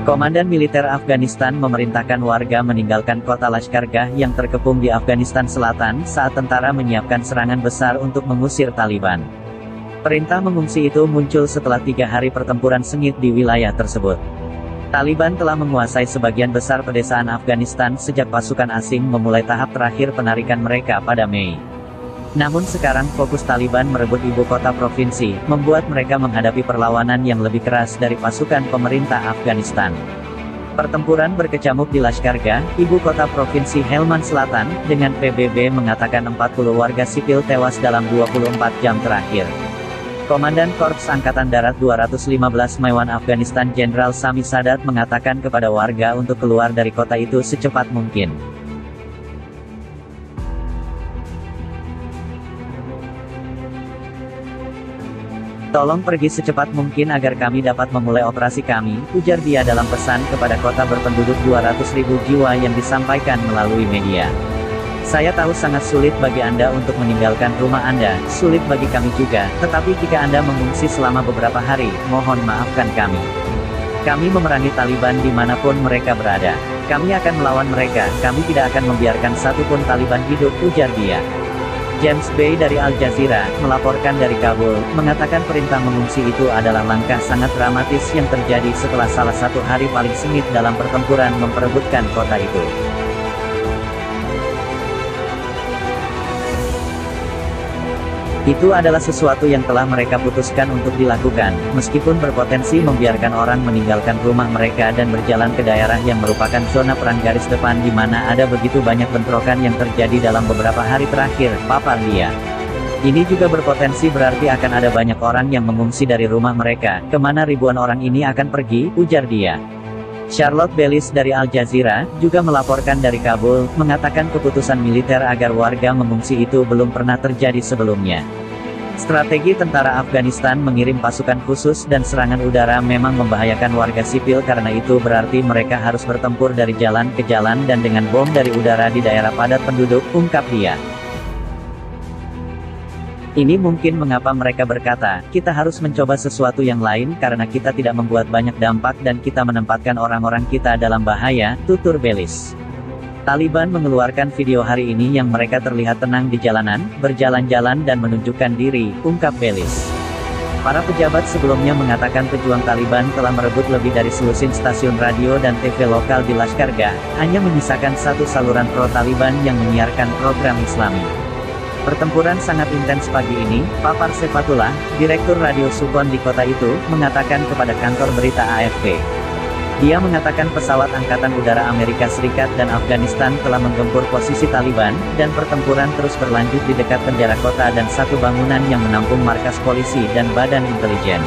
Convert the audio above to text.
Komandan militer Afghanistan memerintahkan warga meninggalkan kota Lashkargah yang terkepung di Afghanistan Selatan saat tentara menyiapkan serangan besar untuk mengusir Taliban. Perintah mengungsi itu muncul setelah 3 hari pertempuran sengit di wilayah tersebut. Taliban telah menguasai sebagian besar pedesaan Afghanistan sejak pasukan asing memulai tahap terakhir penarikan mereka pada Mei. Namun sekarang fokus Taliban merebut ibu kota provinsi, membuat mereka menghadapi perlawanan yang lebih keras dari pasukan pemerintah Afghanistan. Pertempuran berkecamuk di Lashkargah, ibu kota provinsi Helmand Selatan, dengan PBB mengatakan 40 warga sipil tewas dalam 24 jam terakhir. Komandan Korps Angkatan Darat 215 Maiwan Afghanistan Jenderal Sami Sadat mengatakan kepada warga untuk keluar dari kota itu secepat mungkin. Tolong pergi secepat mungkin agar kami dapat memulai operasi kami, ujar dia dalam pesan kepada kota berpenduduk 200.000 jiwa yang disampaikan melalui media. Saya tahu sangat sulit bagi Anda untuk meninggalkan rumah Anda, sulit bagi kami juga, tetapi jika Anda mengungsi selama beberapa hari, mohon maafkan kami. Kami memerangi Taliban dimanapun mereka berada. Kami akan melawan mereka, kami tidak akan membiarkan satupun Taliban hidup, ujar dia. James Bay dari Al Jazeera, melaporkan dari Kabul, mengatakan perintah mengungsi itu adalah langkah sangat dramatis yang terjadi setelah salah satu hari paling sengit dalam pertempuran memperebutkan kota itu. Itu adalah sesuatu yang telah mereka putuskan untuk dilakukan, meskipun berpotensi membiarkan orang meninggalkan rumah mereka dan berjalan ke daerah yang merupakan zona perang garis depan di mana ada begitu banyak bentrokan yang terjadi dalam beberapa hari terakhir, papar dia. Ini juga berpotensi berarti akan ada banyak orang yang mengungsi dari rumah mereka, kemana ribuan orang ini akan pergi, ujar dia. Charlotte Bellis dari Al Jazeera, juga melaporkan dari Kabul, mengatakan keputusan militer agar warga mengungsi itu belum pernah terjadi sebelumnya. Strategi tentara Afghanistan mengirim pasukan khusus dan serangan udara memang membahayakan warga sipil karena itu berarti mereka harus bertempur dari jalan ke jalan dan dengan bom dari udara di daerah padat penduduk, ungkap dia. Ini mungkin mengapa mereka berkata, kita harus mencoba sesuatu yang lain karena kita tidak membuat banyak dampak dan kita menempatkan orang-orang kita dalam bahaya, tutur Bellis. Taliban mengeluarkan video hari ini yang mereka terlihat tenang di jalanan, berjalan-jalan dan menunjukkan diri, ungkap Bellis. Para pejabat sebelumnya mengatakan pejuang Taliban telah merebut lebih dari selusin stasiun radio dan TV lokal di Lashkargah, hanya menyisakan satu saluran pro-Taliban yang menyiarkan program Islami. Pertempuran sangat intens pagi ini, papar Sefatullah, Direktur Radio Sukhon di kota itu, mengatakan kepada kantor berita AFP. Dia mengatakan pesawat Angkatan Udara Amerika Serikat dan Afghanistan telah menggempur posisi Taliban, dan pertempuran terus berlanjut di dekat penjara kota dan satu bangunan yang menampung markas polisi dan badan intelijen.